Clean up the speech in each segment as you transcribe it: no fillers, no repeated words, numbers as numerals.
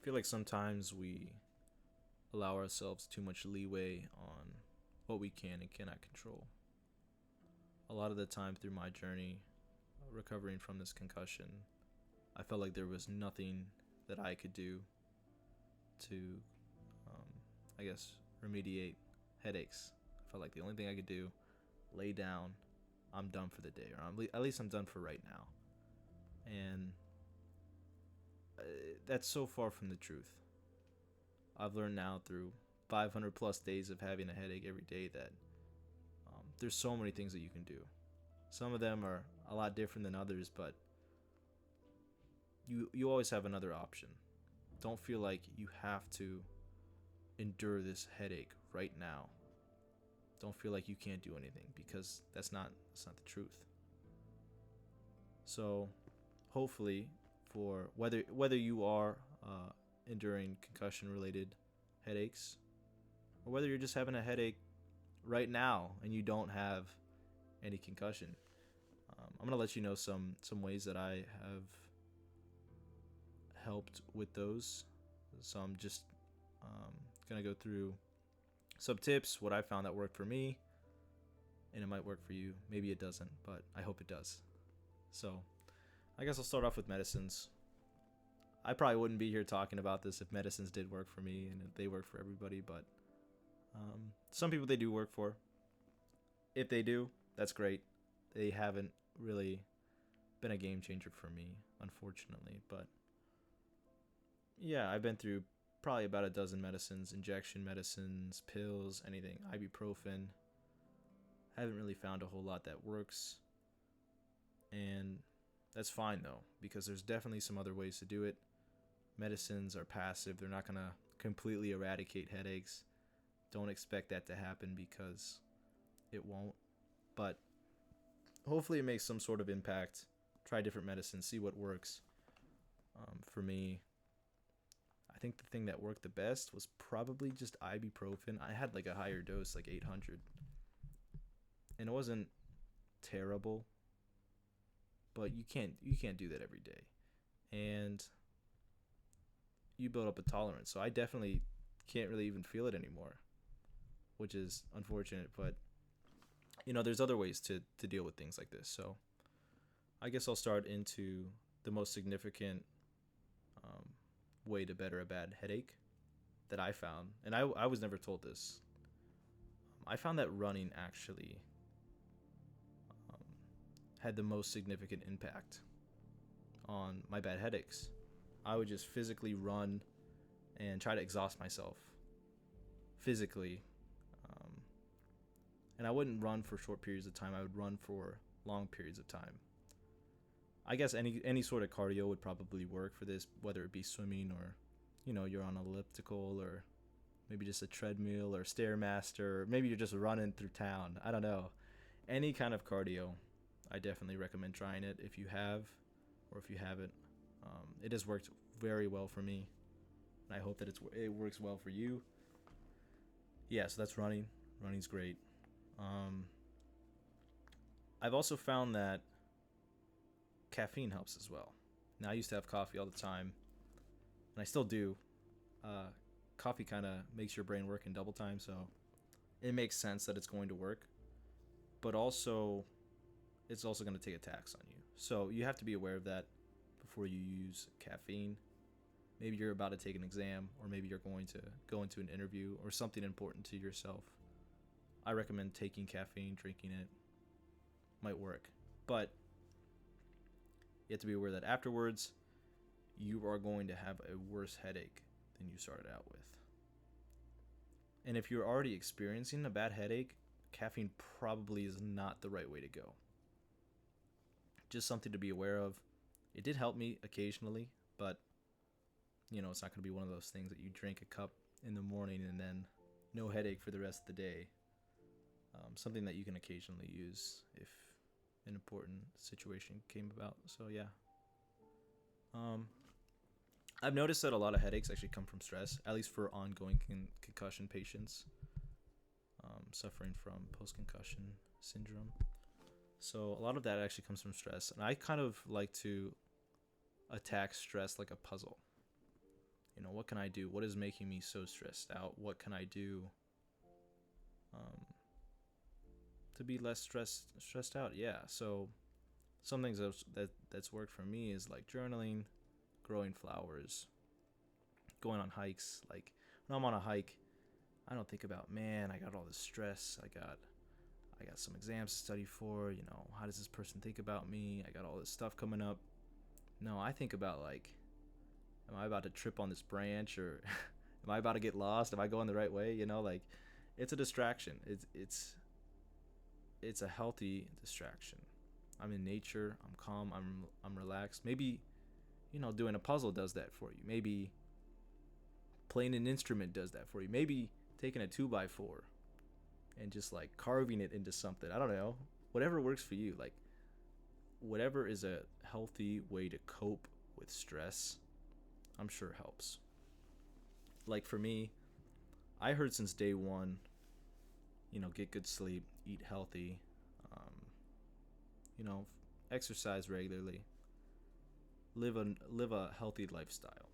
feel like sometimes we allow ourselves too much leeway on what we can and cannot control. A lot of the time through my journey recovering from this concussion, I felt like there was nothing that I could do to, I guess, remediate headaches. I felt like the only thing I could do, lay down, I'm done for the day, or at least I'm done for right now. And that's so far from the truth. I've learned now through 500 plus days of having a headache every day that there's so many things that you can do. Some of them are a lot different than others, but you always have another option. Don't feel like you have to endure this headache right now. Don't feel like you can't do anything, because that's not the truth. So hopefully, for whether you are enduring concussion related headaches, or whether you're just having a headache right now and you don't have any concussion, I'm gonna let you know some ways that I have helped with those. So I'm just gonna go through some tips, what I found that worked for me, and it might work for you. Maybe it doesn't, but I hope it does. So I guess I'll start off with medicines. I probably wouldn't be here talking about this if medicines did work for me and if they work for everybody, but some people they do work for. If they do, that's great. They haven't really been a game changer for me, unfortunately. But yeah, I've been through probably about a dozen medicines, injection medicines, pills, anything, ibuprofen. Haven't really found a whole lot that works. And that's fine though, because there's definitely some other ways to do it. Medicines are passive, they're not going to completely eradicate headaches. Don't expect that to happen, because it won't. But hopefully it makes some sort of impact. Try different medicines, see what works. For me, I think the thing that worked the best was probably just ibuprofen. I had like a higher dose, like 800. And it wasn't terrible, but you can't do that every day. And you build up a tolerance. So I definitely can't really even feel it anymore, which is unfortunate, but there's other ways to deal with things like this. So I guess I'll start into the most significant way to better a bad headache that I found. And I was never told this. I found that running actually had the most significant impact on my bad headaches. I would just physically run and try to exhaust myself physically. And I wouldn't run for short periods of time. I would run for long periods of time. I guess any sort of cardio would probably work for this, whether it be swimming or, you're on an elliptical, or maybe just a treadmill or Stairmaster, or maybe you're just running through town. I don't know. Any kind of cardio, I definitely recommend trying it if you have, or if you haven't. It has worked very well for me, and I hope that it works well for you. Yeah, so that's running. Running's great. I've also found that caffeine helps as well. Now, I used to have coffee all the time, and I still do. Coffee kind of makes your brain work in double time, so it makes sense that it's going to work. But also, it's also going to take a tax on you. So you have to be aware of that before you use caffeine. Maybe you're about to take an exam, or maybe you're going to go into an interview or something important to yourself. I recommend taking caffeine, drinking it. Might work. But you have to be aware that afterwards, you are going to have a worse headache than you started out with. And if you're already experiencing a bad headache, caffeine probably is not the right way to go. Just something to be aware of. It did help me occasionally, but it's not going to be one of those things that you drink a cup in the morning and then no headache for the rest of the day. Something that you can occasionally use if an important situation came about. So yeah. I've noticed that a lot of headaches actually come from stress, at least for ongoing concussion patients suffering from post-concussion syndrome. So a lot of that actually comes from stress. And I kind of like to attack stress like a puzzle. what can I do? What is making me so stressed out? What can I do um, to be less stressed out? Yeah. So some things that's worked for me is like journaling, growing flowers, going on hikes. Like when I'm on a hike, I don't think about, man, I got all this stress. I got some exams to study for. How does this person think about me? I got all this stuff coming up. No, I think about like, am I about to trip on this branch, or am I about to get lost? Am I going the right way? Like it's a distraction. It's a healthy distraction. I'm in nature. I'm calm. I'm relaxed. Maybe doing a puzzle does that for you. Maybe playing an instrument does that for you. Maybe taking a 2x4 and just like carving it into something. I don't know. Whatever works for you. Like whatever is a healthy way to cope with stress, I'm sure helps. Like for me, I heard since day one, get good sleep, eat healthy, um, exercise regularly, live a healthy lifestyle.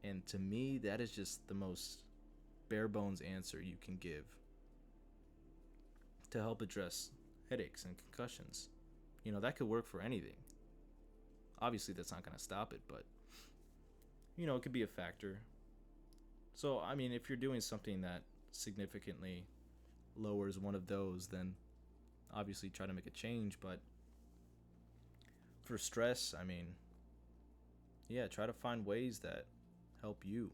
And to me, that is just the most bare bones answer you can give to help address headaches and concussions. That could work for anything. Obviously, that's not going to stop it, but it could be a factor. So, I mean, if you're doing something that significantly lowers one of those, then obviously try to make a change. But for stress, I mean, yeah, try to find ways that help you,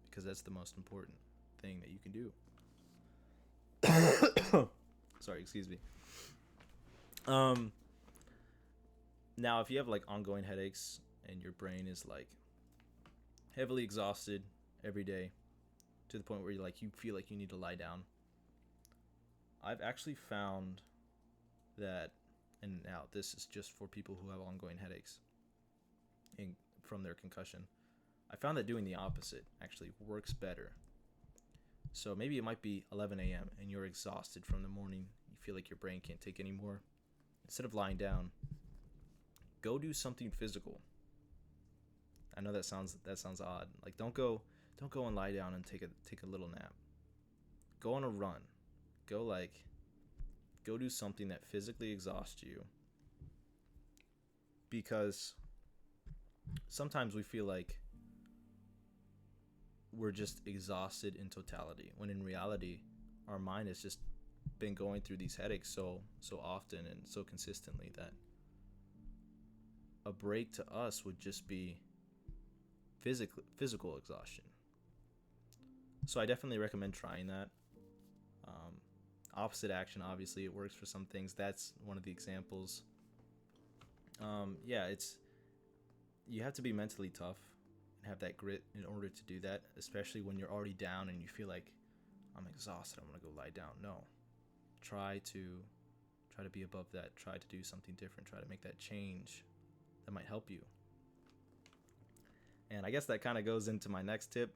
because that's the most important thing that you can do. Sorry, excuse me. Now, if you have like ongoing headaches and your brain is like heavily exhausted every day to the point where you feel like you need to lie down, I've actually found that, and now this is just for people who have ongoing headaches from their concussion, I found that doing the opposite actually works better. So maybe it might be 11 a.m. and you're exhausted from the morning. You feel like your brain can't take anymore. Instead of lying down, go do something physical. I know that sounds odd. Like don't go and lie down and take a little nap. Go on a run. Go do something that physically exhausts you. Because sometimes we feel like we're just exhausted in totality, when in reality our mind has just been going through these headaches so often and so consistently that a break to us would just be physical exhaustion. So I definitely recommend trying that. Opposite action, obviously, it works for some things. That's one of the examples. You have to be mentally tough and have that grit in order to do that, especially when you're already down and you feel like, I'm exhausted, I'm gonna go lie down. No, try to be above that. Try to do something different. Try to make that change that might help you. And I guess that kind of goes into my next tip.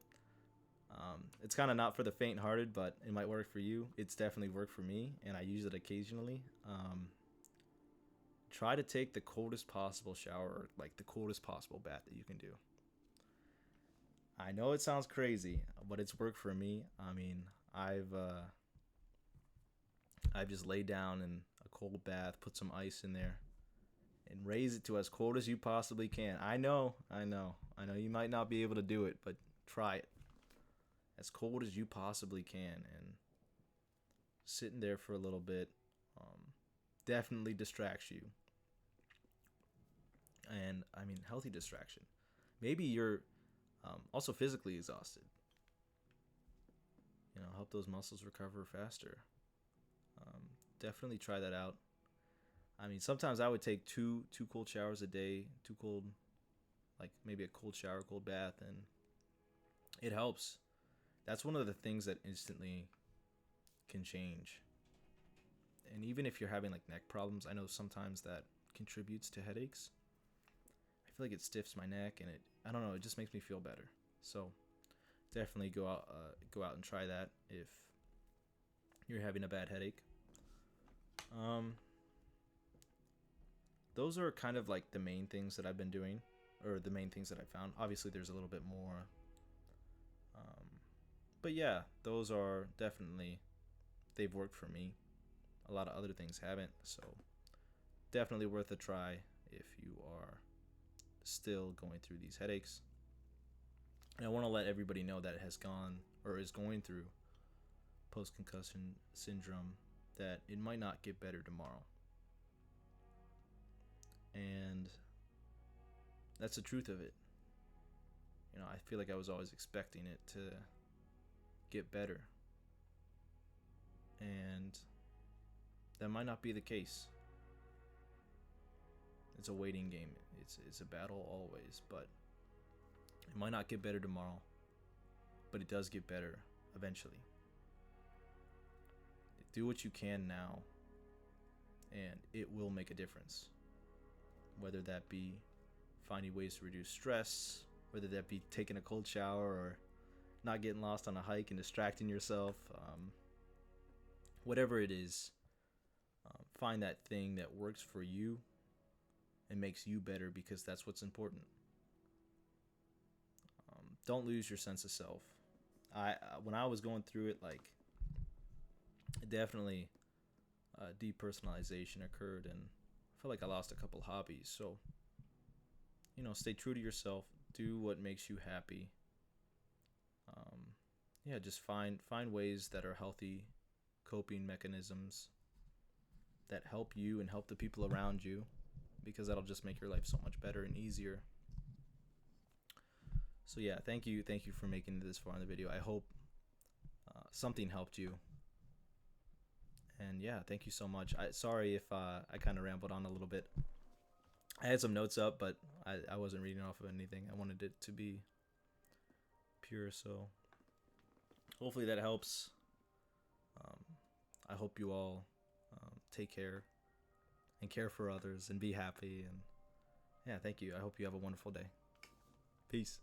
It's kind of not for the faint-hearted, but it might work for you. It's definitely worked for me, and I use it occasionally. Try to take the coldest possible shower, or like the coldest possible bath that you can do. I know it sounds crazy, but it's worked for me. I mean, I've just laid down in a cold bath, put some ice in there, and raise it to as cold as you possibly can. I know you might not be able to do it, but try it. As cold as you possibly can, and sitting there for a little bit definitely distracts you. And I mean, healthy distraction. Maybe you're also physically exhausted. Help those muscles recover faster. Definitely try that out. I mean, sometimes I would take two cold showers a day, like maybe a cold shower, cold bath, and it helps. That's one of the things that instantly can change. And even if you're having like neck problems, I know sometimes that contributes to headaches. I feel like it stiffs my neck, and I don't know, it just makes me feel better. So definitely go out and try that if you're having a bad headache. Those are kind of like the main things that I've been doing or the main things that I found. Obviously, there's a little bit more. But yeah, those are definitely, they've worked for me. A lot of other things haven't. So definitely worth a try if you are still going through these headaches. And I want to let everybody know that it has gone or is going through post concussion syndrome, that it might not get better tomorrow. And that's the truth of it. You know, I feel like I was always expecting it to get better. And that might not be the case. It's a waiting game. It's a battle always, but it might not get better tomorrow, but it does get better eventually. Do what you can now, and it will make a difference. Whether that be finding ways to reduce stress, whether that be taking a cold shower or not getting lost on a hike and distracting yourself, whatever it is, find that thing that works for you and makes you better, because that's what's important. Don't lose your sense of self. When I was going through it, like, definitely depersonalization occurred, and I feel like I lost a couple hobbies. So, you know, stay true to yourself. Do what makes you happy. Yeah, just find ways that are healthy coping mechanisms that help you and help the people around you, because that'll just make your life so much better and easier. So yeah, thank you for making it this far in the video. I hope something helped you. And yeah, thank you so much. Sorry if I kind of rambled on a little bit. I had some notes up, but I wasn't reading off of anything. I wanted it to be pure, so hopefully that helps. I hope you all take care and care for others and be happy. And yeah, thank you. I hope you have a wonderful day. Peace.